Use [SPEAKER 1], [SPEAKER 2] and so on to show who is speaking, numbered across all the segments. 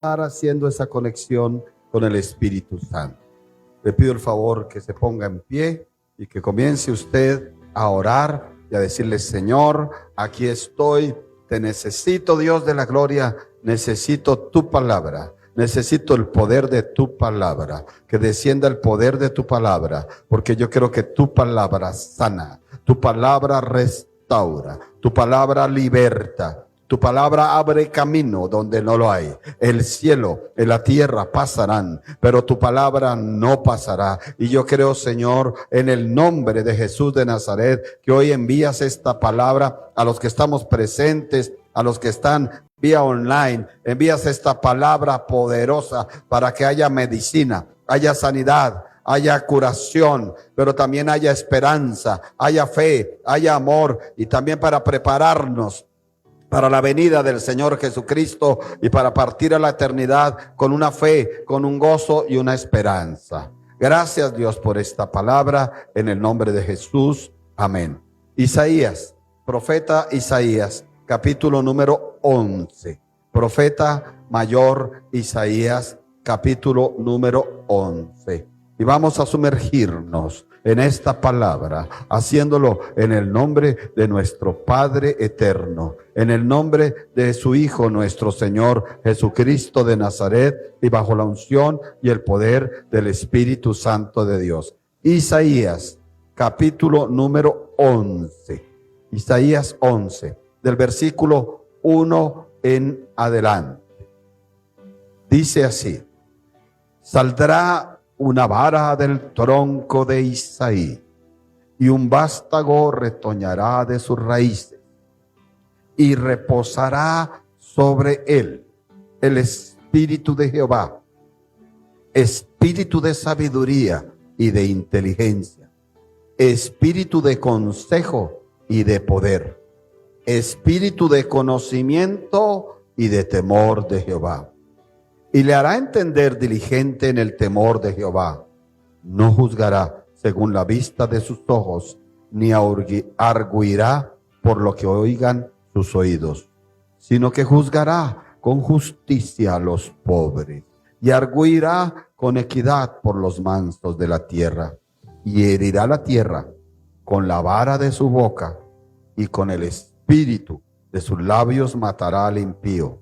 [SPEAKER 1] estar haciendo esa conexión con el Espíritu Santo. Le pido el favor que se ponga en pie y que comience usted a orar y a decirle: Señor, aquí estoy, te necesito, Dios de la gloria, necesito tu palabra. Necesito el poder de tu palabra, que descienda el poder de tu palabra, porque yo creo que tu palabra sana, tu palabra restaura, tu palabra liberta, tu palabra abre camino donde no lo hay. El cielo y la tierra pasarán, pero tu palabra no pasará. Y yo creo, Señor, en el nombre de Jesús de Nazaret, que hoy envías esta palabra a los que estamos presentes, a los que están vía online. Envías esta palabra poderosa para que haya medicina, haya sanidad, haya curación, pero también haya esperanza, haya fe, haya amor, y también para prepararnos para la venida del Señor Jesucristo y para partir a la eternidad con una fe, con un gozo y una esperanza. Gracias, Dios, por esta palabra, en el nombre de Jesús. Amén. Isaías, profeta Isaías, capítulo número 11. Profeta mayor Isaías, capítulo número 11. Y vamos a sumergirnos en esta palabra, haciéndolo en el nombre de nuestro Padre eterno, en el nombre de su Hijo, nuestro Señor Jesucristo de Nazaret, y bajo la unción y el poder del Espíritu Santo de Dios. Isaías, capítulo número 11. Isaías 11, del versículo 1 en adelante. Dice así: saldrá una vara del tronco de Isaí, y un vástago retoñará de sus raíces, y reposará sobre él el espíritu de Jehová, espíritu de sabiduría y de inteligencia, espíritu de consejo y de poder, espíritu de conocimiento y de temor de Jehová. Y le hará entender diligente en el temor de Jehová. No juzgará según la vista de sus ojos, ni arguirá por lo que oigan sus oídos, sino que juzgará con justicia a los pobres, y arguirá con equidad por los mansos de la tierra, y herirá la tierra con la vara de su boca, y con el espíritu de sus labios matará al impío,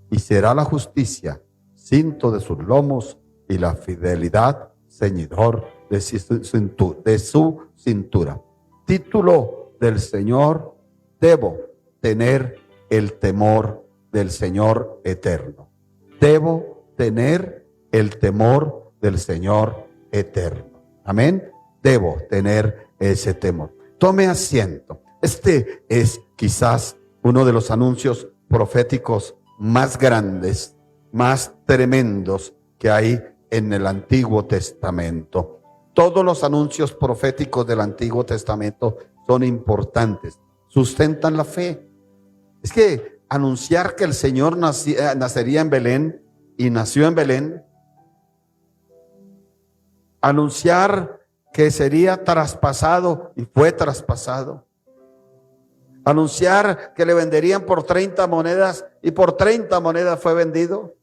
[SPEAKER 1] y será la justicia cinto de sus lomos, y la fidelidad ceñidor de su cintura. Título del Señor: debo tener el temor del Señor eterno. Debo tener el temor del Señor eterno. Amén. Debo tener ese temor. Tome asiento. Este es quizás uno de los anuncios proféticos más grandes, más tremendos que hay en el Antiguo Testamento. Todos los anuncios proféticos del Antiguo Testamento son importantes, sustentan la fe. Es que anunciar que el Señor nacería en Belén y nació en Belén, anunciar que sería traspasado y fue traspasado, anunciar que le venderían por 30 monedas y por 30 monedas fue vendido.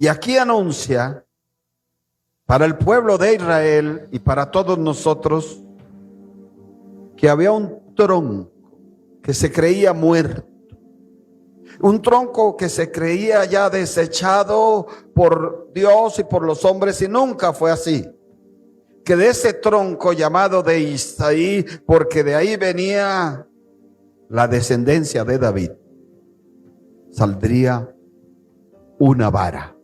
[SPEAKER 1] Y aquí anuncia para el pueblo de Israel y para todos nosotros que había un tronco que se creía muerto, un tronco que se creía ya desechado por Dios y por los hombres, y nunca fue así. Que de ese tronco llamado de Isaí, porque de ahí venía la descendencia de David, saldría una vara.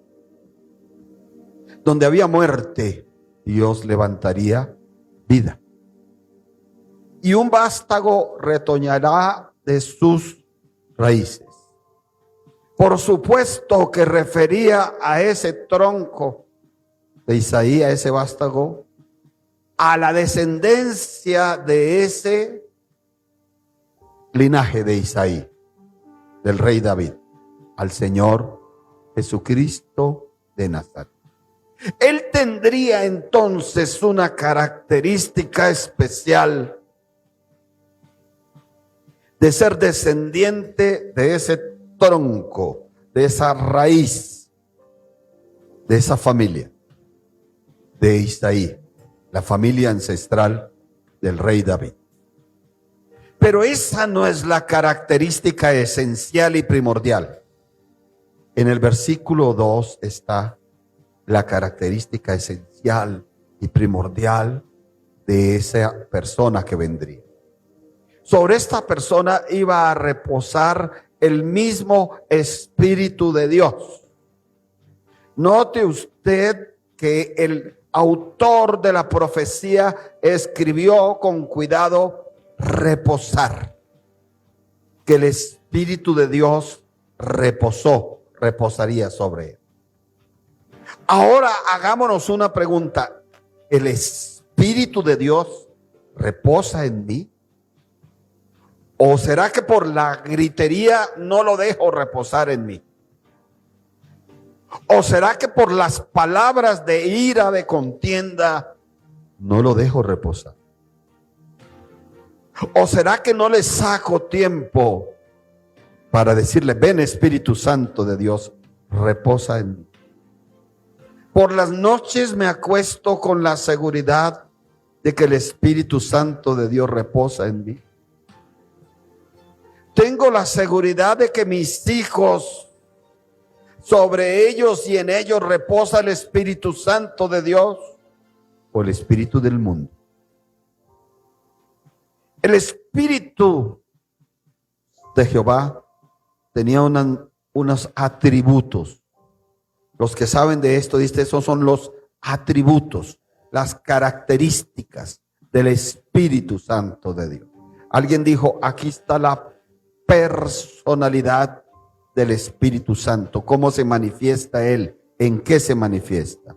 [SPEAKER 1] Donde había muerte, Dios levantaría vida. Y un vástago retoñará de sus raíces. Por supuesto que refería a ese tronco de Isaí, a ese vástago, a la descendencia de ese linaje de Isaí, del rey David, al Señor Jesucristo de Nazaret. Él tendría entonces una característica especial de ser descendiente de ese tronco de esa raíz, de esa familia, de Isaí, la familia ancestral del rey David. Pero esa no es la característica esencial y primordial. En el versículo 2 está la característica esencial y primordial de esa persona que vendría. Sobre esta persona iba a reposar el mismo Espíritu de Dios. Note usted que el autor de la profecía escribió con cuidado reposar, que el Espíritu de Dios reposaría sobre él. Ahora hagámonos una pregunta: ¿el Espíritu de Dios reposa en mí? ¿O será que por la gritería no lo dejo reposar en mí? ¿O será que por las palabras de ira, de contienda, no lo dejo reposar? ¿O será que no le saco tiempo para decirle: ven Espíritu Santo de Dios, reposa en mí? Por las noches me acuesto con la seguridad de que el Espíritu Santo de Dios reposa en mí. Tengo la seguridad de que mis hijos, sobre ellos y en ellos reposa el Espíritu Santo de Dios, o el espíritu del mundo. El Espíritu de Jehová tenía unos atributos. Los que saben de esto, dice, esos son los atributos, las características del Espíritu Santo de Dios. Alguien dijo: aquí está la personalidad del Espíritu Santo. ¿Cómo se manifiesta Él? ¿En qué se manifiesta?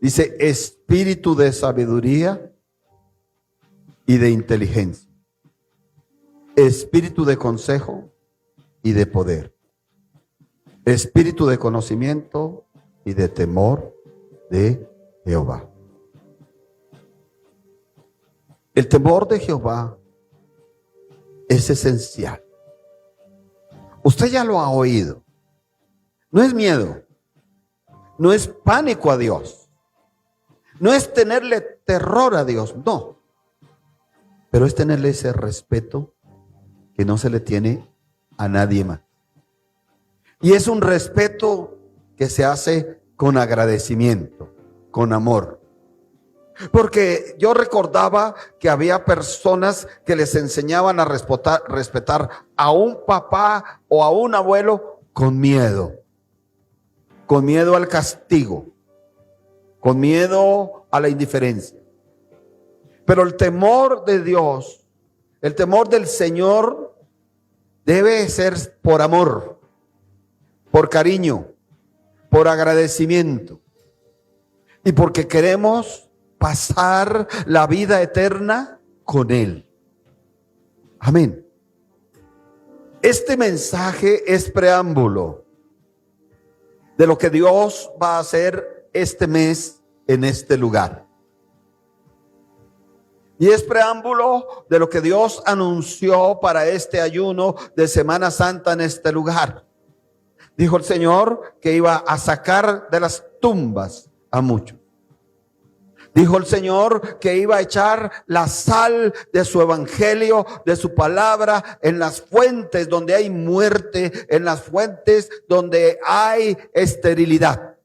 [SPEAKER 1] Dice: espíritu de sabiduría y de inteligencia, espíritu de consejo y de poder, espíritu de conocimiento y de temor de Jehová. El temor de Jehová es esencial. Usted ya lo ha oído. No es miedo, no es pánico a Dios, no es tenerle terror a Dios, no. Pero es tenerle ese respeto que no se le tiene a nadie más. Y es un respeto que se hace con agradecimiento, con amor. Porque yo recordaba que había personas que les enseñaban a respetar a un papá o a un abuelo con miedo al castigo, con miedo a la indiferencia. Pero el temor de Dios, el temor del Señor, debe ser por amor, por cariño, por agradecimiento y porque queremos pasar la vida eterna con Él. Amén. Este mensaje es preámbulo de lo que Dios va a hacer este mes en este lugar. Y es preámbulo de lo que Dios anunció para este ayuno de Semana Santa en este lugar. Dijo el Señor que iba a sacar de las tumbas a muchos. Dijo el Señor que iba a echar la sal de su evangelio, de su palabra, en las fuentes donde hay muerte, en las fuentes donde hay esterilidad.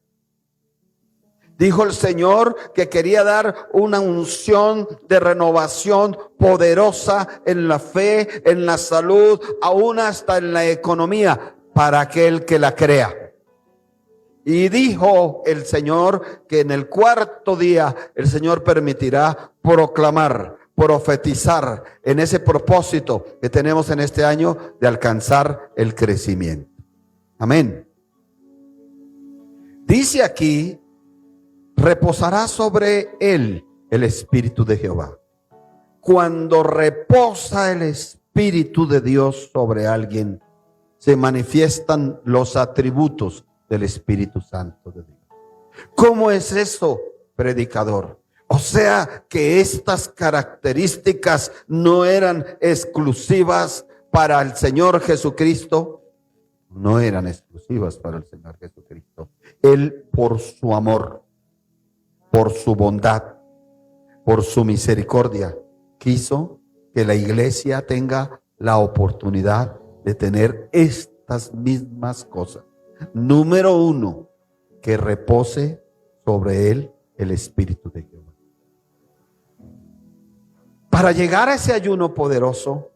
[SPEAKER 1] Dijo el Señor que quería dar una unción de renovación poderosa en la fe, en la salud, aún hasta en la economía, para aquel que la crea. Y dijo el Señor que en el cuarto día el Señor permitirá proclamar, profetizar en ese propósito que tenemos en este año de alcanzar el crecimiento. Amén. Dice aquí: reposará sobre él el Espíritu de Jehová. Cuando reposa el Espíritu de Dios sobre alguien, se manifiestan los atributos del Espíritu Santo de Dios. ¿Cómo es eso, predicador? O sea que estas características no eran exclusivas para el Señor Jesucristo. no eran exclusivas para el Señor Jesucristo. Él, por su amor, por su bondad, por su misericordia, quiso que la iglesia tenga la oportunidad de tener estas mismas cosas. Número uno, que repose sobre él el Espíritu de Jehová. Para llegar a ese ayuno poderoso,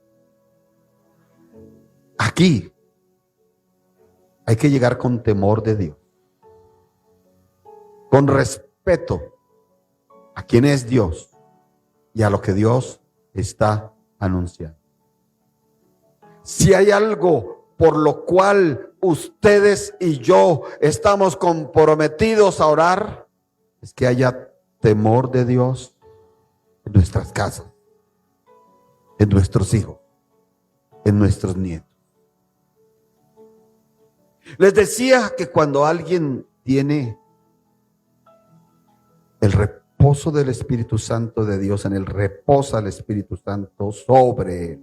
[SPEAKER 1] aquí hay que llegar con temor de Dios, con respeto a quién es Dios y a lo que Dios está anunciando. Si hay algo por lo cual ustedes y yo estamos comprometidos a orar, es que haya temor de Dios en nuestras casas, en nuestros hijos, en nuestros nietos. Les decía que cuando alguien tiene el reposo del Espíritu Santo de Dios, en él reposa el Espíritu Santo sobre él,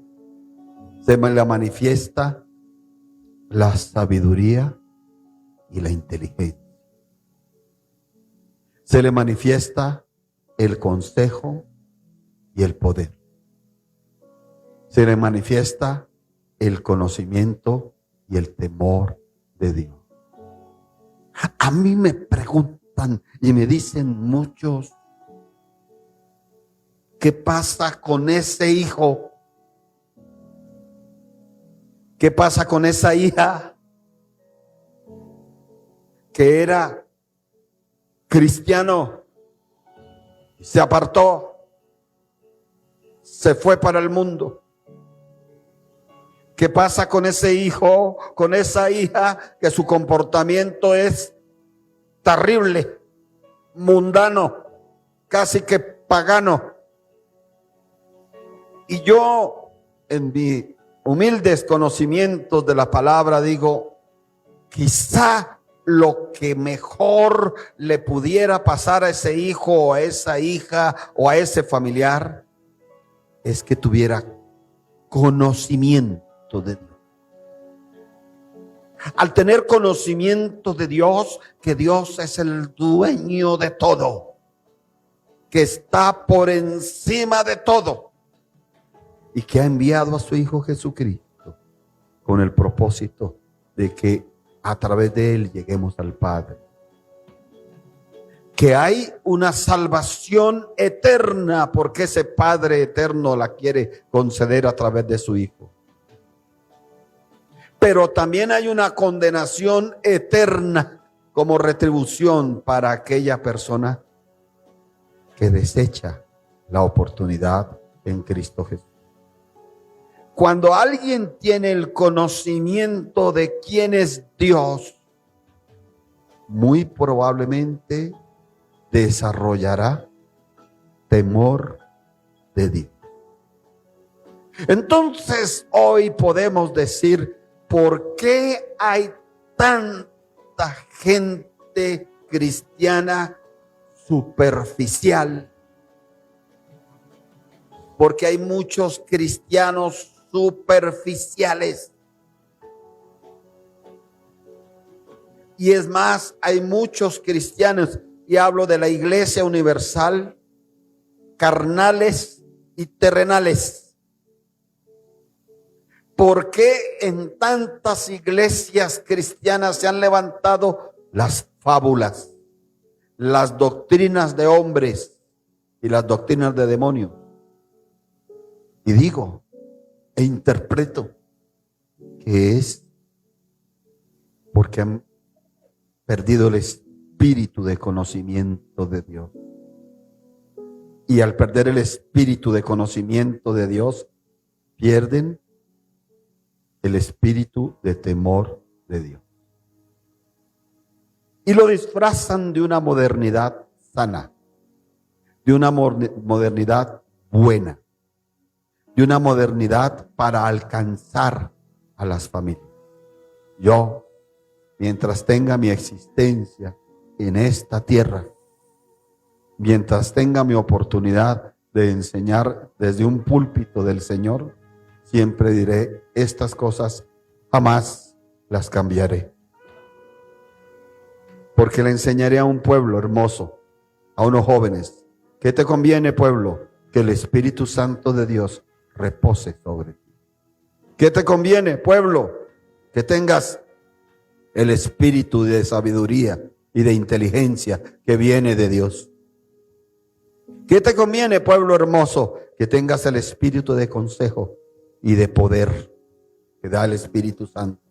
[SPEAKER 1] se le manifiesta la sabiduría y la inteligencia. Se le manifiesta el consejo y el poder. Se le manifiesta el conocimiento y el temor de Dios. A mí me preguntan y me dicen muchos, ¿qué pasa con ese hijo? ¿Qué pasa con esa hija que era cristiano y se apartó, se fue para el mundo? ¿Qué pasa con ese hijo, con esa hija que su comportamiento es terrible, mundano, casi que pagano? Y yo, en mi humildes conocimientos de la palabra, digo, quizá lo que mejor le pudiera pasar a ese hijo o a esa hija o a ese familiar es que tuviera conocimiento de Dios. Al tener conocimiento de Dios, que Dios es el dueño de todo, que está por encima de todo y que ha enviado a su Hijo Jesucristo con el propósito de que a través de él lleguemos al Padre. Que hay una salvación eterna porque ese Padre eterno la quiere conceder a través de su Hijo. Pero también hay una condenación eterna como retribución para aquella persona que desecha la oportunidad en Cristo Jesús. Cuando alguien tiene el conocimiento de quién es Dios, muy probablemente desarrollará temor de Dios. Entonces hoy podemos decir, ¿por qué hay tanta gente cristiana superficial? Porque hay muchos cristianos superficiales. Y es más, hay muchos cristianos, y hablo de la iglesia universal, carnales y terrenales. ¿Por qué en tantas iglesias cristianas se han levantado las fábulas, las doctrinas de hombres y las doctrinas de demonios? Y digo e interpreto que es porque han perdido el espíritu de conocimiento de Dios. Y al perder el espíritu de conocimiento de Dios, pierden el espíritu de temor de Dios. Y lo disfrazan de una modernidad sana, de una modernidad buena, de una modernidad para alcanzar a las familias. Yo, mientras tenga mi existencia en esta tierra, mientras tenga mi oportunidad de enseñar desde un púlpito del Señor, siempre diré estas cosas, jamás las cambiaré. Porque le enseñaré a un pueblo hermoso, a unos jóvenes. ¿Qué te conviene, pueblo? Que el Espíritu Santo de Dios repose sobre ti. ¿Qué te conviene, pueblo? Que tengas el espíritu de sabiduría y de inteligencia que viene de Dios. ¿Qué te conviene, pueblo hermoso? Que tengas el espíritu de consejo y de poder que da el Espíritu Santo.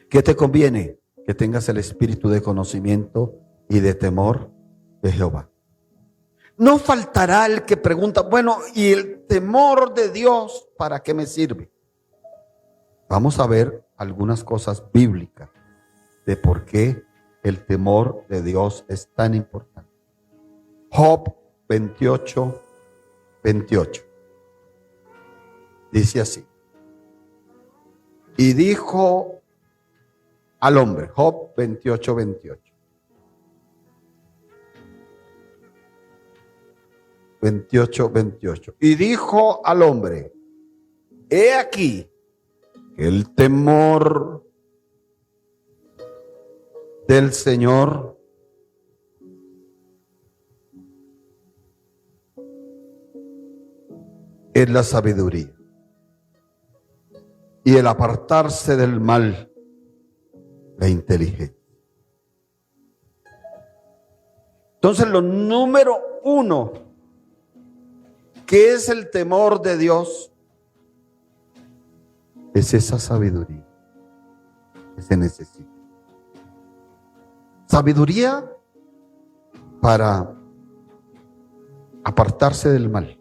[SPEAKER 1] ¿Qué te conviene? Que tengas el espíritu de conocimiento y de temor de Jehová. No faltará el que pregunta, bueno, ¿y el temor de Dios para qué me sirve? Vamos a ver algunas cosas bíblicas de por qué el temor de Dios es tan importante. Job 28, 28. Dice así. Y dijo al hombre, Job 28, 28. 28, 28. Y dijo al hombre, he aquí que el temor del Señor es la sabiduría, y el apartarse del mal, la inteligencia. Entonces, lo número uno, ¿qué es el temor de Dios? Es esa sabiduría que se necesita. Sabiduría para apartarse del mal.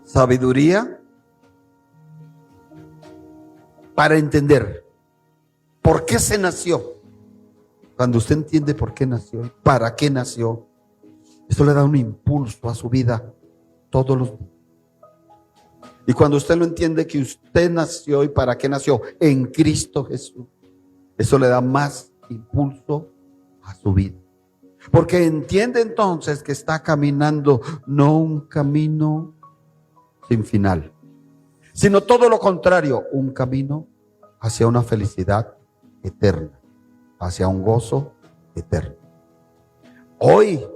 [SPEAKER 1] Sabiduría para entender por qué se nació. Cuando usted entiende por qué nació, para qué nació, esto le da un impulso a su vida todos los días. Y cuando usted lo entiende que usted nació y para qué nació, en Cristo Jesús, eso le da más impulso a su vida. Porque entiende entonces que está caminando no un camino sin final, sino todo lo contrario, un camino hacia una felicidad eterna, hacia un gozo eterno. Hoy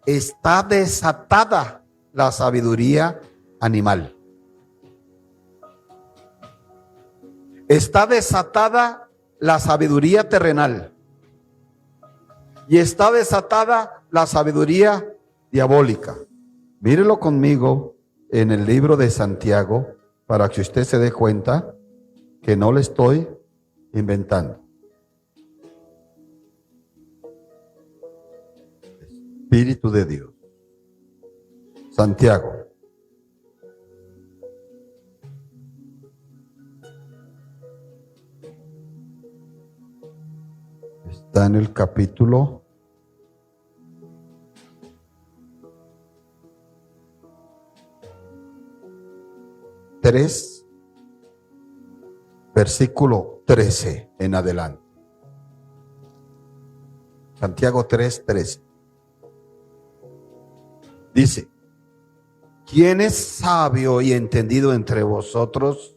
[SPEAKER 1] está desatada la sabiduría animal. Está desatada la sabiduría terrenal. Y está desatada la sabiduría diabólica. Mírelo conmigo en el libro de Santiago para que usted se dé cuenta que no le estoy inventando. Espíritu de Dios. Santiago. Está en el capítulo 3, versículo 13 en adelante. Santiago 3, 13. Dice, ¿quién es sabio y entendido entre vosotros?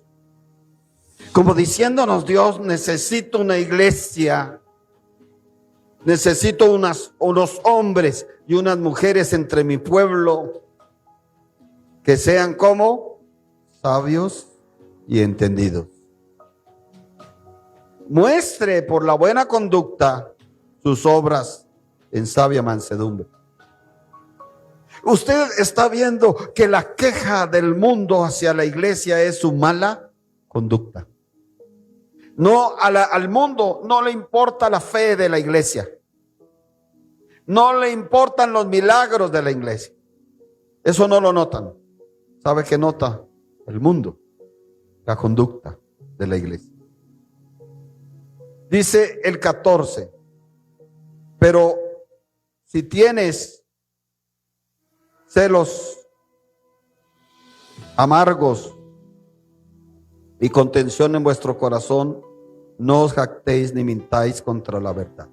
[SPEAKER 1] Como diciéndonos Dios, necesito una iglesia. Necesito unos hombres y unas mujeres entre mi pueblo que sean como sabios y entendidos. Muestre por la buena conducta sus obras en sabia mansedumbre. Usted está viendo que la queja del mundo hacia la iglesia es su mala conducta. No, al mundo no le importa la fe de la iglesia. No le importan los milagros de la iglesia. Eso no lo notan. ¿Sabe qué nota el mundo? La conducta de la iglesia. Dice el 14. Pero si tienes celos amargos y contención en vuestro corazón, no os jactéis ni mintáis contra la verdad.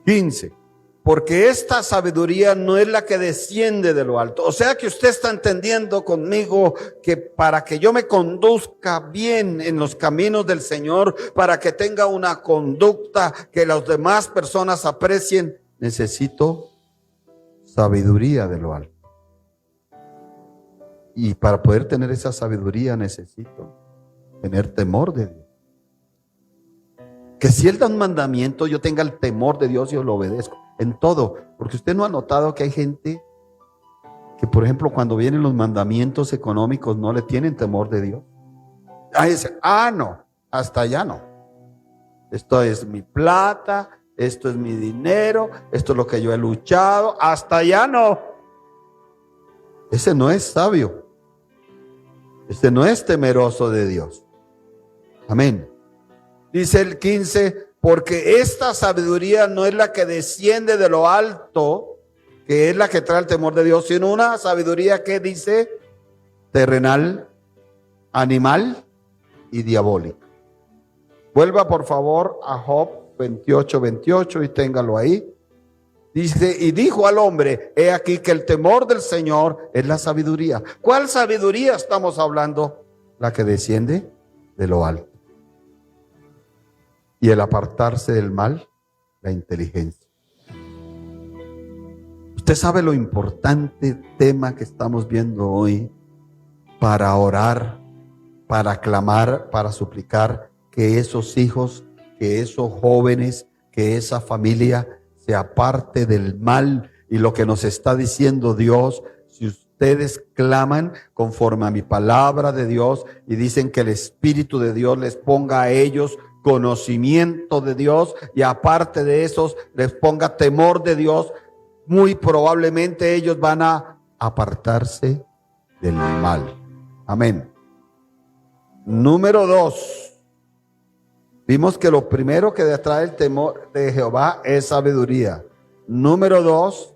[SPEAKER 1] 15. porque esta sabiduría no es la que desciende de lo alto. O sea que usted está entendiendo conmigo que para que yo me conduzca bien en los caminos del Señor, para que tenga una conducta que las demás personas aprecien, necesito sabiduría de lo alto. Y para poder tener esa sabiduría necesito tener temor de Dios. Que si Él da un mandamiento, yo tenga el temor de Dios y yo lo obedezco en todo. Porque usted no ha notado que hay gente que, por ejemplo, cuando vienen los mandamientos económicos no le tienen temor de Dios. Ahí dice, no, hasta allá no. Esto es mi plata, esto es mi dinero, esto es lo que yo he luchado, hasta allá no. Ese no es sabio. Ese no es temeroso de Dios. Amén. Dice el 15, porque esta sabiduría no es la que desciende de lo alto, que es la que trae el temor de Dios, sino una sabiduría que dice terrenal, animal y diabólica. Vuelva por favor a Job 28:28 y téngalo ahí. Dice, y dijo al hombre, he aquí que el temor del Señor es la sabiduría. ¿Cuál sabiduría estamos hablando? La que desciende de lo alto. Y el apartarse del mal, la inteligencia. Usted sabe lo importante tema que estamos viendo hoy para orar, para clamar, para suplicar que esos hijos, que esos jóvenes, que esa familia se aparte del mal. Y lo que nos está diciendo Dios, si ustedes claman conforme a mi palabra de Dios y dicen que el Espíritu de Dios les ponga a ellos conocimiento de Dios y aparte de esos les ponga temor de Dios, muy probablemente ellos van a apartarse del mal. Amén. Número 2. Vimos que lo primero que trae el temor de Jehová es sabiduría. Número 2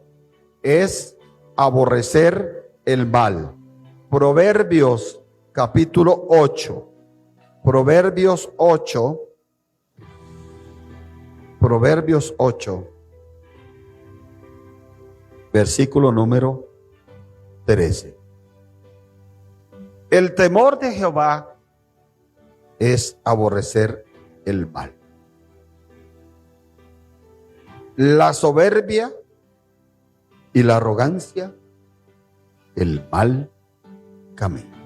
[SPEAKER 1] es aborrecer el mal. Proverbios capítulo 8. Proverbios 8. Proverbios 8. Versículo número 13. El temor de Jehová es aborrecer el mal. La soberbia y la arrogancia, el mal camino.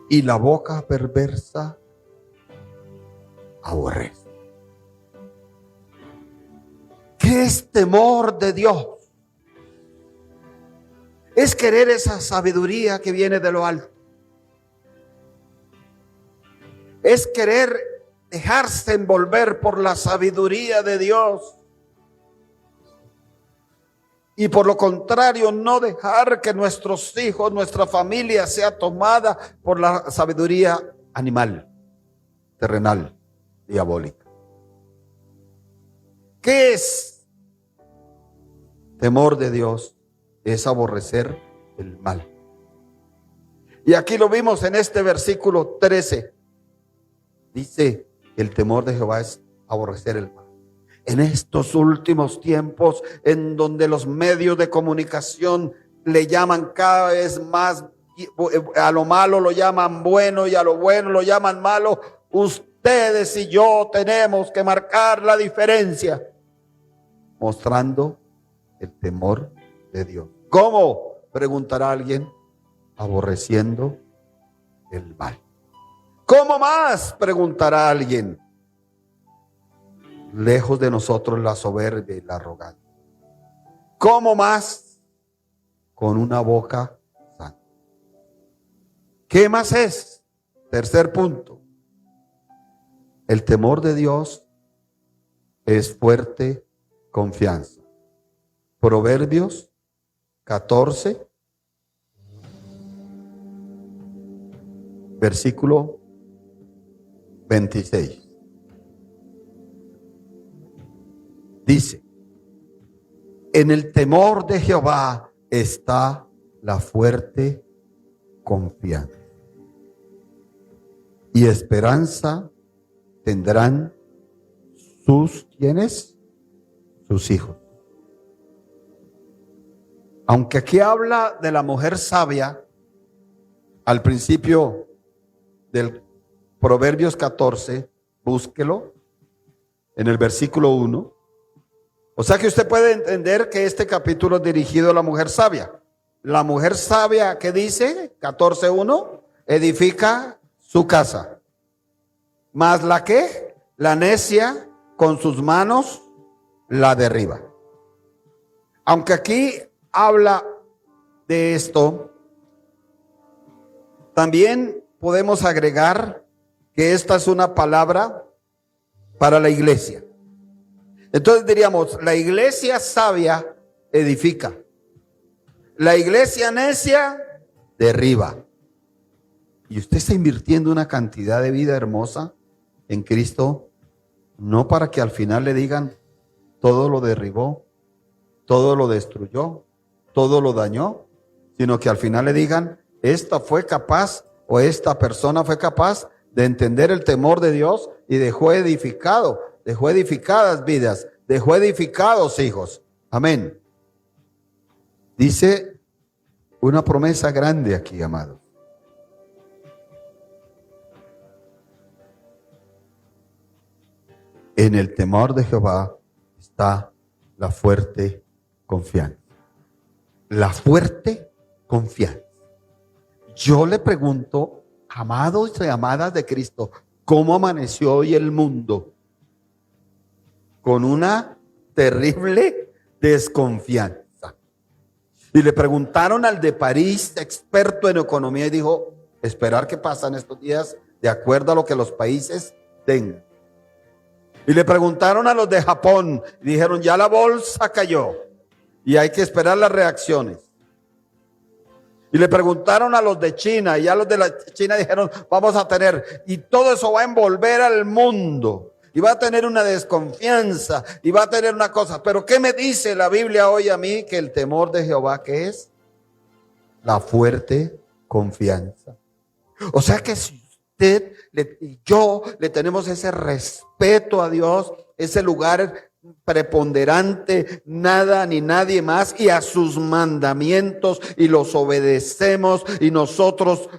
[SPEAKER 1] Y la boca perversa aborrece. ¿Qué es temor de Dios? Es querer esa sabiduría que viene de lo alto. Es querer dejarse envolver por la sabiduría de Dios. Y por lo contrario, no dejar que nuestros hijos, nuestra familia sea tomada por la sabiduría animal, terrenal, diabólica. ¿Qué es temor de Dios? Es aborrecer el mal. Y aquí lo vimos en este versículo 13. Dice que el temor de Jehová es aborrecer el mal. En estos últimos tiempos, en donde los medios de comunicación le llaman cada vez más, a lo malo lo llaman bueno y a lo bueno lo llaman malo, ustedes y yo tenemos que marcar la diferencia, mostrando el temor de Dios. ¿Cómo? Preguntará alguien. Aborreciendo el mal. ¿Cómo más? Preguntará alguien. Lejos de nosotros la soberbia y la arrogancia. ¿Cómo más? Con una boca santa. ¿Qué más es? Tercer punto. El temor de Dios es fuerte confianza. Proverbios 14, versículo 26. Dice, en el temor de Jehová está la fuerte confianza. y esperanza tendrán sus, ¿quiénes? Sus hijos. Aunque aquí habla de la mujer sabia, al principio del Proverbios 14, búsquelo en el versículo 1. O sea que usted puede entender que este capítulo es dirigido a la mujer sabia. La mujer sabia, ¿qué dice? 14:1, edifica su casa. Mas la que, la necia, con sus manos la derriba. Aunque aquí habla de esto, también podemos agregar que esta es una palabra para la iglesia. Entonces diríamos, la iglesia sabia edifica. La iglesia necia derriba. Y usted está invirtiendo una cantidad de vida hermosa en Cristo, no para que al final le digan, todo lo derribó, todo lo destruyó, todo lo dañó, sino que al final le digan, esta fue capaz o esta persona fue capaz de entender el temor de Dios y dejó edificado, dejó edificadas vidas, dejó edificados hijos. Amén. Dice una promesa grande aquí, amados. En el temor de Jehová está la fuerte confianza. La fuerte confianza. Yo le pregunto, amados y amadas de Cristo, ¿cómo amaneció hoy el mundo? Con una terrible desconfianza. Y le preguntaron al de París, experto en economía, y dijo, esperar qué pasa en estos días de acuerdo a lo que los países tengan. Y le preguntaron a los de Japón, y dijeron, ya la bolsa cayó y hay que esperar las reacciones. Y le preguntaron a los de China, y ya los de la China dijeron, vamos a tener, y todo eso va a envolver al mundo, y va a tener una desconfianza, y va a tener una cosa. Pero ¿qué me dice la Biblia hoy a mí? Que el temor de Jehová, ¿qué es? La fuerte confianza. O sea que si usted y yo le tenemos ese respeto a Dios, ese lugar preponderante, nada ni nadie más, y a sus mandamientos, y los obedecemos, y nosotros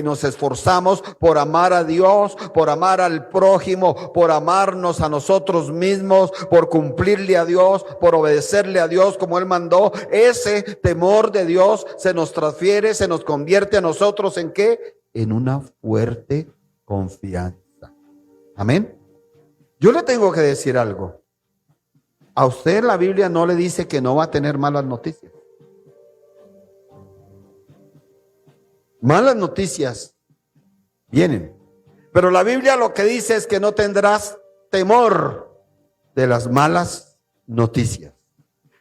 [SPEAKER 1] nos esforzamos por amar a Dios, por amar al prójimo, por amarnos a nosotros mismos, por cumplirle a Dios, por obedecerle a Dios como Él mandó. Ese temor de Dios se nos transfiere, se nos convierte a nosotros ¿en qué? En una fuerte confianza. Amén. Yo le tengo que decir algo. A usted la Biblia no le dice que no va a tener malas noticias. Malas noticias vienen. Pero la Biblia lo que dice es que no tendrás temor de las malas noticias.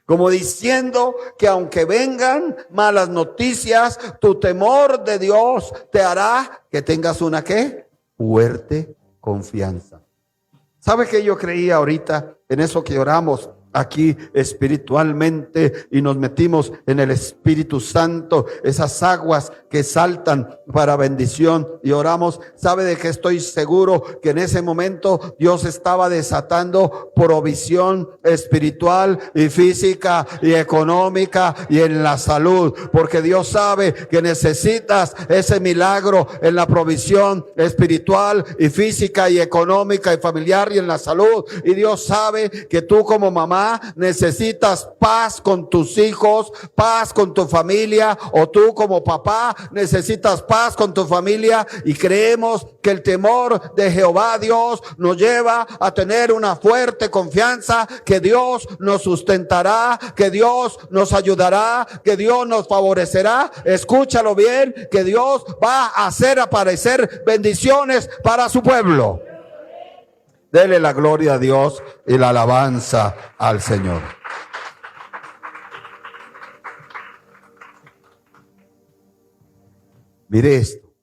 [SPEAKER 1] Como diciendo que aunque vengan malas noticias, tu temor de Dios te hará que tengas una ¿qué? Fuerte confianza. ¿Sabe qué yo creía ahorita en eso que oramos aquí espiritualmente y nos metimos en el Espíritu Santo, esas aguas que saltan para bendición y oramos? ¿Sabe de qué estoy seguro? Que en ese momento Dios estaba desatando provisión espiritual y física y económica y en la salud, porque Dios sabe que necesitas ese milagro en la provisión espiritual y física y económica y familiar y en la salud. Y Dios sabe que tú como mamá necesitas paz con tus hijos, paz con tu familia, o tú como papá necesitas paz con tu familia, y creemos que el temor de Jehová Dios nos lleva a tener una fuerte confianza que Dios nos sustentará, que Dios nos ayudará, que Dios nos favorecerá. Escúchalo bien, que Dios va a hacer aparecer bendiciones para su pueblo. Dele la gloria a Dios y la alabanza al Señor. Mire esto.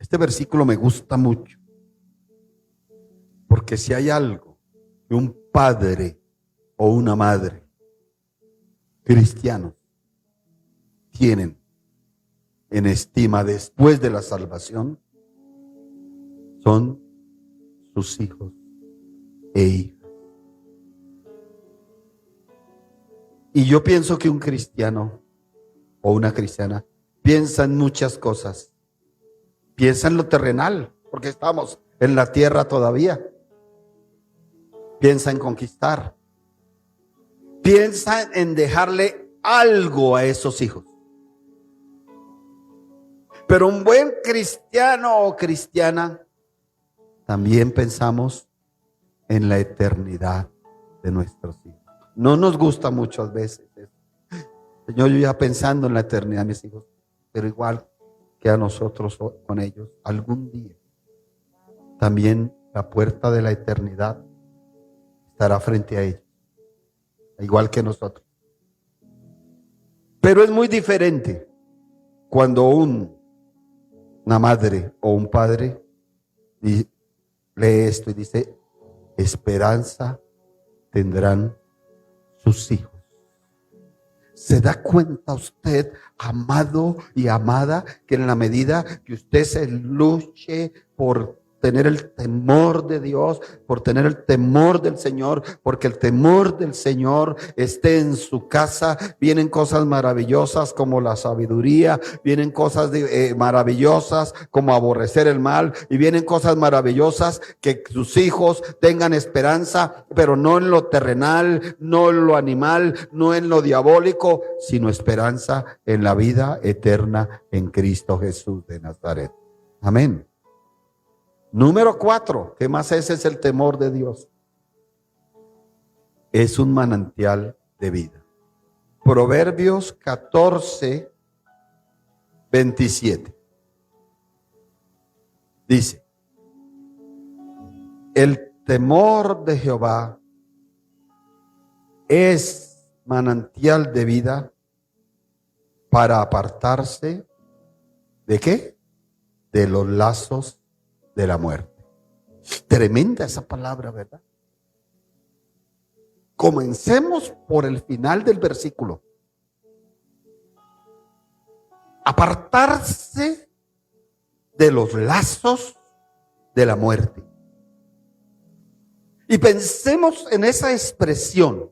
[SPEAKER 1] Este versículo me gusta mucho. Porque si hay algo que un padre o una madre cristianos tienen en estima después de la salvación, son sus hijos e hijas. Y yo pienso que un cristiano o una cristiana piensa en muchas cosas. Piensa en lo terrenal, porque estamos en la tierra todavía. Piensa en conquistar. Piensa en dejarle algo a esos hijos. Pero un buen cristiano o cristiana también pensamos en la eternidad de nuestros hijos. No nos gusta muchas veces eso. Señor, yo ya pensando en la eternidad de mis hijos, pero igual que a nosotros con ellos, algún día también la puerta de la eternidad estará frente a ellos, igual que nosotros. Pero es muy diferente cuando una madre o un padre lee esto y dice: esperanza tendrán sus hijos. ¿Se da cuenta usted, amado y amada, que en la medida que usted se luche por tener el temor de Dios, por tener el temor del Señor, porque el temor del Señor esté en su casa, vienen cosas maravillosas como la sabiduría, vienen cosas maravillosas como aborrecer el mal, y vienen cosas maravillosas que sus hijos tengan esperanza, pero no en lo terrenal, no en lo animal, no en lo diabólico, sino esperanza en la vida eterna en Cristo Jesús de Nazaret. Amén. Número 4, ¿qué más es? Es el temor de Dios. Es un manantial de vida. Proverbios 14, 27. Dice: el temor de Jehová es manantial de vida para apartarse ¿de qué? De los lazos de la muerte. Tremenda esa palabra, ¿verdad? Comencemos por el final del versículo. Apartarse de los lazos de la muerte. Y pensemos en esa expresión.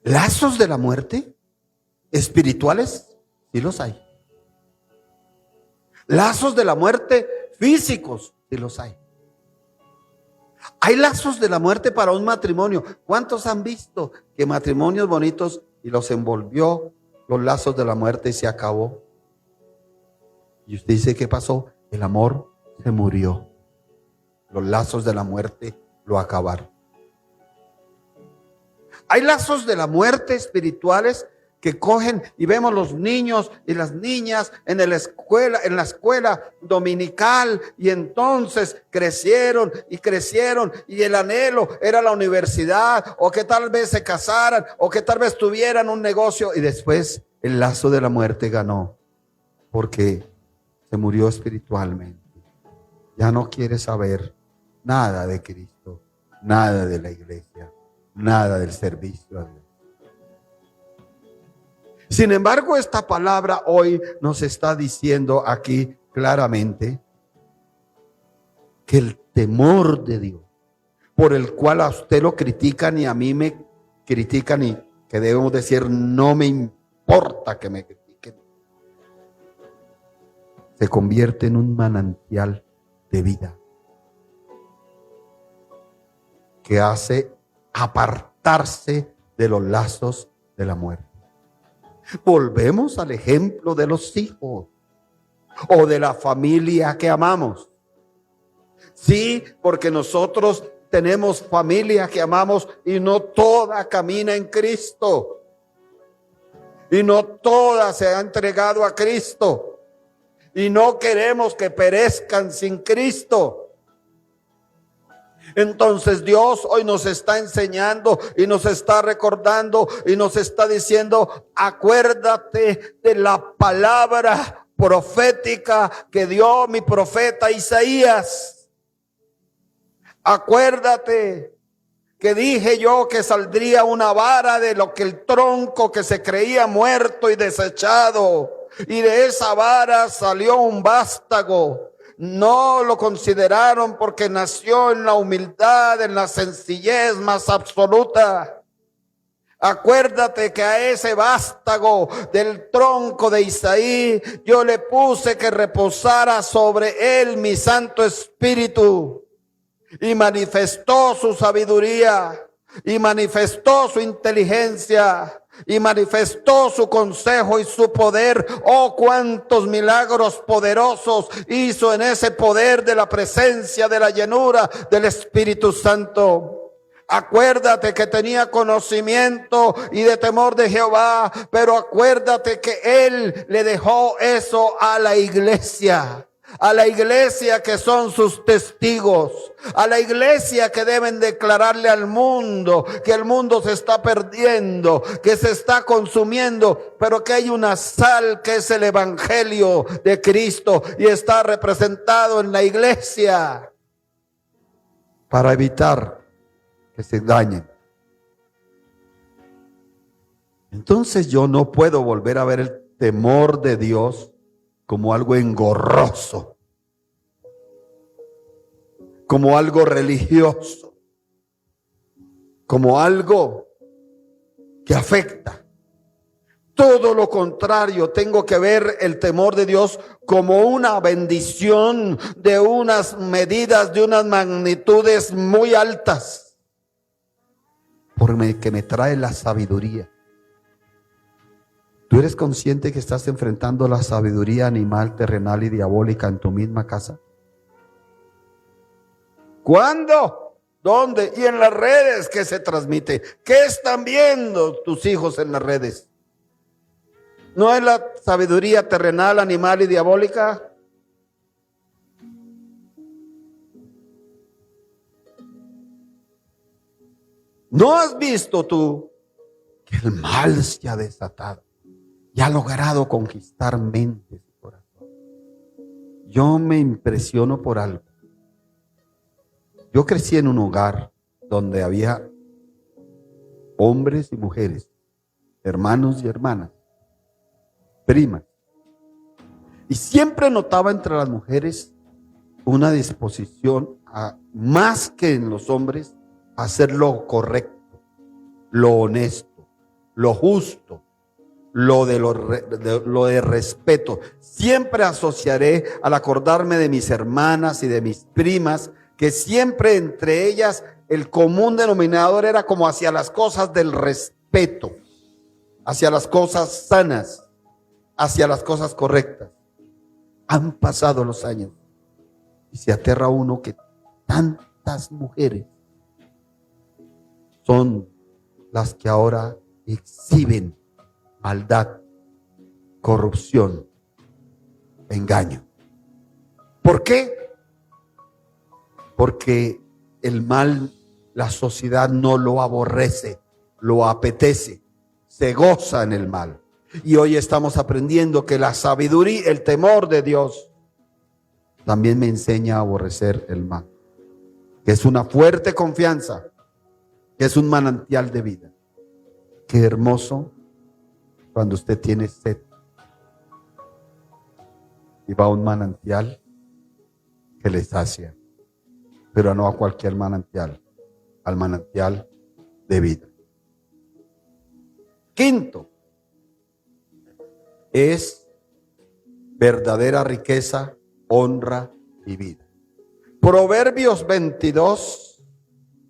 [SPEAKER 1] ¿Lazos de la muerte? ¿Espirituales? Sí los hay. Lazos de la muerte físicos, sí los hay. Hay lazos de la muerte para un matrimonio. ¿Cuántos han visto que matrimonios bonitos y los envolvió los lazos de la muerte y se acabó? Y usted dice: ¿qué pasó? El amor se murió. Los lazos de la muerte lo acabaron. Hay lazos de la muerte espirituales que cogen, y vemos los niños y las niñas en la escuela dominical, y entonces crecieron y el anhelo era la universidad, o que tal vez se casaran, o que tal vez tuvieran un negocio, y después el lazo de la muerte ganó, porque se murió espiritualmente. Ya no quiere saber nada de Cristo, nada de la iglesia, nada del servicio a Dios. Sin embargo, esta palabra hoy nos está diciendo aquí claramente que el temor de Dios, por el cual a usted lo critican y a mí me critican, y que debemos decir: no me importa que me critiquen, se convierte en un manantial de vida que hace apartarse de los lazos de la muerte. Volvemos al ejemplo de los hijos o de la familia que amamos. Sí, porque nosotros tenemos familia que amamos y no toda camina en Cristo. Y no toda se ha entregado a Cristo. Y no queremos que perezcan sin Cristo. Entonces Dios hoy nos está enseñando y nos está recordando y nos está diciendo: acuérdate de la palabra profética que dio mi profeta Isaías. Acuérdate que dije yo que saldría una vara de lo que el tronco que se creía muerto y desechado, y de esa vara salió un vástago no lo consideraron porque nació en la humildad, en la sencillez más absoluta. Acuérdate que a ese vástago del tronco de Isaí yo le puse que reposara sobre él mi Santo Espíritu, y manifestó su sabiduría, y manifestó su inteligencia, y manifestó su consejo y su poder. Oh, cuántos milagros poderosos hizo en ese poder de la presencia, de la llenura del Espíritu Santo. Acuérdate que tenía conocimiento y de temor de Jehová, pero acuérdate que él le dejó eso a la iglesia que son sus testigos, a la iglesia que deben declararle al mundo que el mundo se está perdiendo, que se está consumiendo, pero que hay una sal que es el evangelio de Cristo y está representado en la iglesia para evitar que se dañen. Entonces yo no puedo volver a ver el temor de Dios como algo engorroso, como algo religioso, como algo que afecta. Todo lo contrario, tengo que ver el temor de Dios como una bendición de unas medidas, de unas magnitudes muy altas, porque me trae la sabiduría. ¿Tú eres consciente que estás enfrentando la sabiduría animal, terrenal y diabólica en tu misma casa? ¿Cuándo? ¿Dónde? Y en las redes que se transmite. ¿Qué están viendo tus hijos en las redes? ¿No es la sabiduría terrenal, animal y diabólica? ¿No has visto tú que el mal se ha desatado y ha logrado conquistar mentes y corazones? Yo me impresiono por algo. Yo crecí en un hogar donde había hombres y mujeres, hermanos y hermanas, primas. Y siempre notaba entre las mujeres una disposición más que en los hombres, a hacer lo correcto, lo honesto, lo justo, lo de respeto. Siempre asociaré al acordarme de mis hermanas y de mis primas, que siempre entre ellas el común denominador era como hacia las cosas del respeto, hacia las cosas sanas, hacia las cosas correctas. Han pasado los años y se aterra uno que tantas mujeres son las que ahora exhiben maldad, corrupción, engaño. ¿Por qué? Porque el mal, la sociedad no lo aborrece, lo apetece, se goza en el mal. Y hoy estamos aprendiendo que la sabiduría, el temor de Dios, también me enseña a aborrecer el mal, que es una fuerte confianza, que es un manantial de vida. Qué hermoso cuando usted tiene sed y va a un manantial que le sacia, pero no a cualquier manantial, al manantial de vida. Quinto, es verdadera riqueza, honra y vida. Proverbios 22,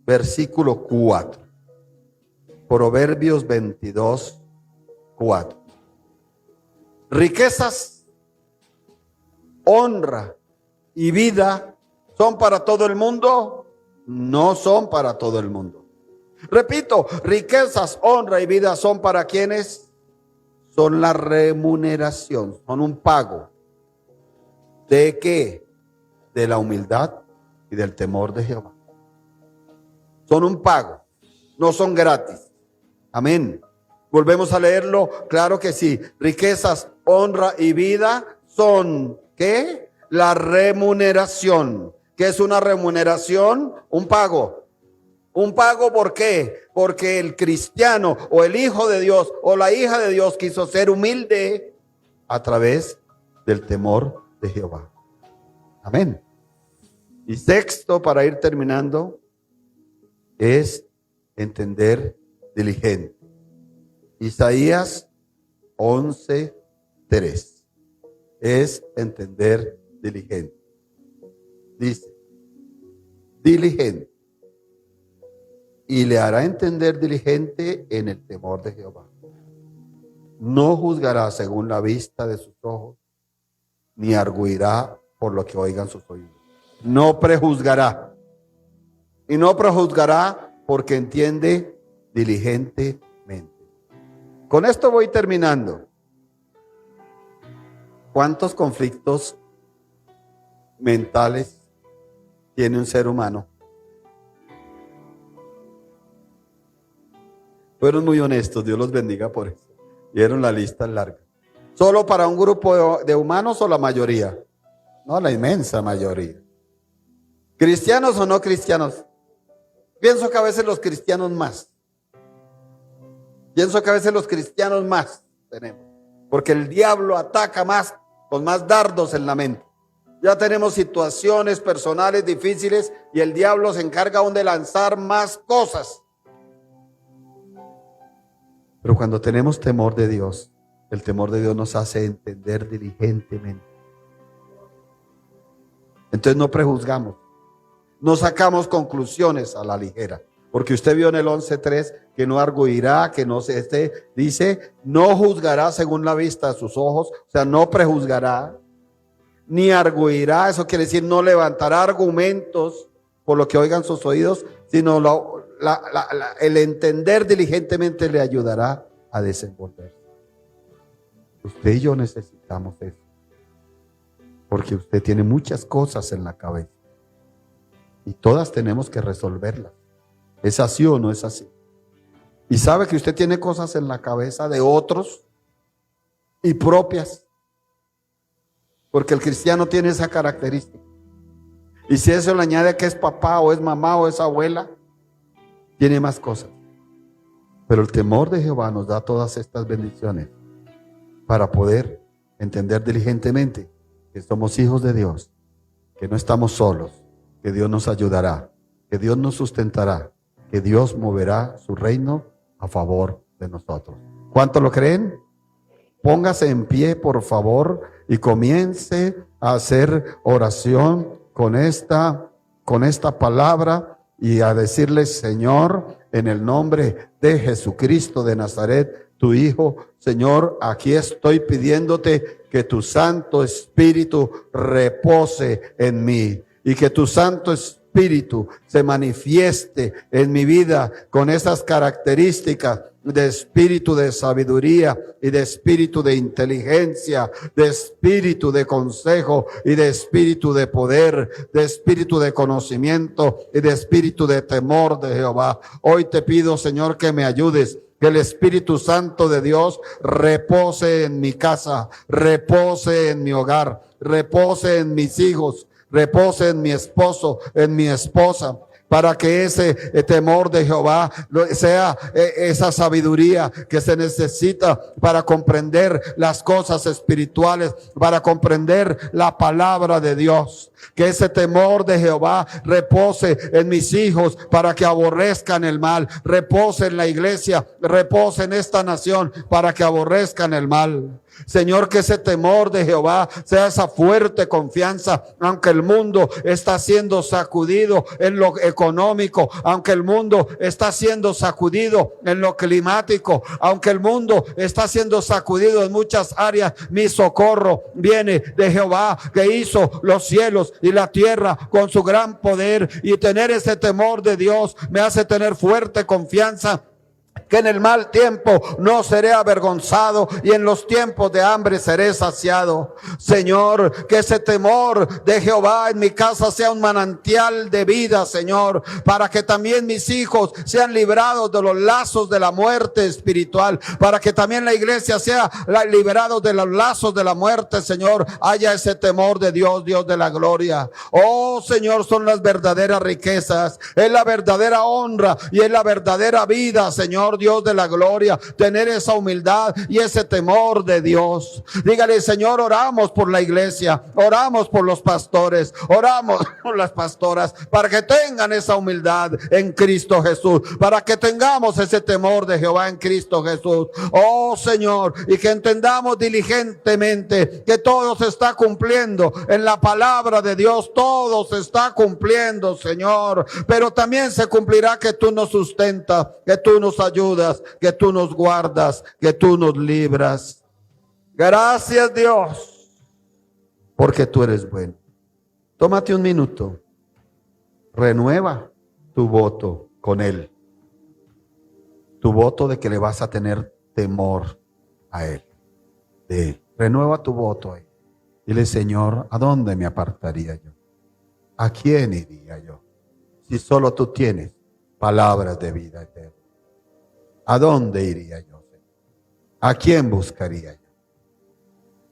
[SPEAKER 1] versículo 4. Proverbios 22, 4. Riquezas, honra y vida son para todo el mundo. No son para todo el mundo. Repito, riquezas, honra y vida son para quienes son la remuneración, son un pago. ¿De qué? De la humildad y del temor de Jehová. Son un pago, no son gratis. Amén. Volvemos a leerlo, claro que sí. Riquezas, honra y vida son, ¿qué? La remuneración. ¿Qué es una remuneración? Un pago. Un pago, ¿por qué? Porque el cristiano o el hijo de Dios o la hija de Dios quiso ser humilde a través del temor de Jehová. Amén. Y sexto, para ir terminando, es entender diligente. Isaías 11:3 es entender diligente. Dice, diligente, y le hará entender diligente en el temor de Jehová. No juzgará según la vista de sus ojos, ni arguirá por lo que oigan sus oídos. No prejuzgará. Y no prejuzgará porque entiende diligentemente. Con esto voy terminando. ¿Cuántos conflictos mentales tiene un ser humano? Fueron muy honestos, Dios los bendiga por eso. Dieron la lista larga. ¿Solo para un grupo de humanos o la mayoría? No, la inmensa mayoría. ¿Cristianos o no cristianos? Pienso que a veces los cristianos más. Pienso que a veces los cristianos más tenemos. Porque el diablo ataca más, con más dardos en la mente. Ya tenemos situaciones personales difíciles y el diablo se encarga aún de lanzar más cosas. Pero cuando tenemos temor de Dios, el temor de Dios nos hace entender diligentemente. Entonces no prejuzgamos, no sacamos conclusiones a la ligera. Porque usted vio en el 11:3 que no arguirá, que no se dice, no juzgará según la vista de sus ojos, o sea, no prejuzgará, ni arguirá, eso quiere decir no levantará argumentos por lo que oigan sus oídos, sino el entender diligentemente le ayudará a desenvolverse. Usted y yo necesitamos eso, porque usted tiene muchas cosas en la cabeza y todas tenemos que resolverlas. ¿Es así o no es así? Y sabe que usted tiene cosas en la cabeza de otros y propias, porque el cristiano tiene esa característica. Y si eso le añade que es papá o es mamá o es abuela, tiene más cosas. Pero el temor de Jehová nos da todas estas bendiciones para poder entender diligentemente que somos hijos de Dios, que no estamos solos, que Dios nos ayudará, que Dios nos sustentará, que Dios moverá su reino a favor de nosotros. ¿Cuántos lo creen? Póngase en pie, por favor, y comience a hacer oración con esta palabra y a decirle: Señor, en el nombre de Jesucristo de Nazaret, tu Hijo, Señor, aquí estoy pidiéndote que tu Santo Espíritu repose en mí y que tu Santo Espíritu se manifieste en mi vida con esas características de espíritu de sabiduría y de espíritu de inteligencia, de espíritu de consejo y de espíritu de poder, de espíritu de conocimiento y de espíritu de temor de Jehová. Hoy te pido, Señor, que me ayudes, que el Espíritu Santo de Dios repose en mi casa, repose en mi hogar, repose en mis hijos, repose en mi esposo, en mi esposa, para que ese temor de Jehová sea esa sabiduría que se necesita para comprender las cosas espirituales, para comprender la palabra de Dios. Que ese temor de Jehová repose en mis hijos para que aborrezcan el mal, repose en la iglesia, repose en esta nación para que aborrezcan el mal. Señor, que ese temor de Jehová sea esa fuerte confianza, aunque el mundo está siendo sacudido en lo económico, aunque el mundo está siendo sacudido en lo climático, aunque el mundo está siendo sacudido en muchas áreas, mi socorro viene de Jehová, que hizo los cielos y la tierra con su gran poder. Y tener ese temor de Dios me hace tener fuerte confianza que en el mal tiempo no seré avergonzado y en los tiempos de hambre seré saciado. Señor, que ese temor de Jehová en mi casa sea un manantial de vida, Señor, para que también mis hijos sean librados de los lazos de la muerte espiritual, para que también la iglesia sea liberada de los lazos de la muerte, Señor. Haya ese temor de Dios, Dios de la gloria. Oh, Señor, son las verdaderas riquezas, es la verdadera honra y es la verdadera vida, Señor Señor Dios de la gloria, tener esa humildad y ese temor de Dios. Dígale, Señor, oramos por la iglesia, oramos por los pastores, oramos por las pastoras, para que tengan esa humildad en Cristo Jesús, para que tengamos ese temor de Jehová en Cristo Jesús. Oh Señor, y que entendamos diligentemente que todo se está cumpliendo en la palabra de Dios, todo se está cumpliendo, Señor, pero también se cumplirá que tú nos sustentas, que tú nos ayudas, que tú nos guardas, que tú nos libras. Gracias, Dios, porque tú eres bueno. Tómate un minuto, renueva tu voto con Él, tu voto de que le vas a tener temor a Él, de Él. Renueva tu voto a Él. Dile, Señor, ¿a dónde me apartaría yo? ¿A quién iría yo? Si solo tú tienes palabras de vida eterna. ¿A dónde iría yo, Señor? ¿A quién buscaría yo?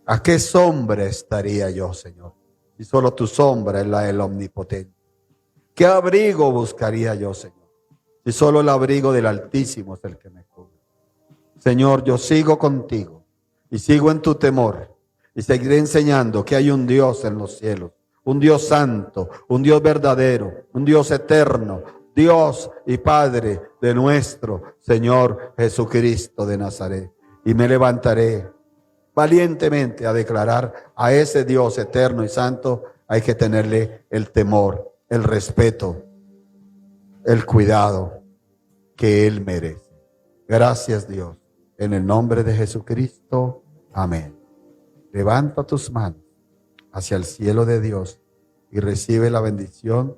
[SPEAKER 1] ¿A qué sombra estaría yo, Señor? Si solo tu sombra es la del Omnipotente. ¿Qué abrigo buscaría yo, Señor? Si solo el abrigo del Altísimo es el que me cubre. Señor, yo sigo contigo y sigo en tu temor y seguiré enseñando que hay un Dios en los cielos, un Dios santo, un Dios verdadero, un Dios eterno, Dios y Padre de nuestro Señor Jesucristo de Nazaret. Y me levantaré valientemente a declarar a ese Dios eterno y santo. Hay que tenerle el temor, el respeto, el cuidado que Él merece. Gracias, Dios. En el nombre de Jesucristo. Amén. Levanta tus manos hacia el cielo de Dios y recibe la bendición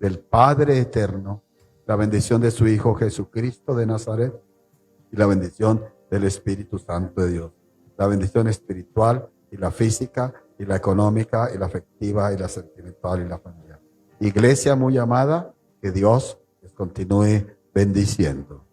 [SPEAKER 1] del Padre eterno, la bendición de su Hijo Jesucristo de Nazaret y la bendición del Espíritu Santo de Dios. La bendición espiritual y la física y la económica y la afectiva y la sentimental y la familiar. Iglesia muy amada, que Dios les continúe bendiciendo.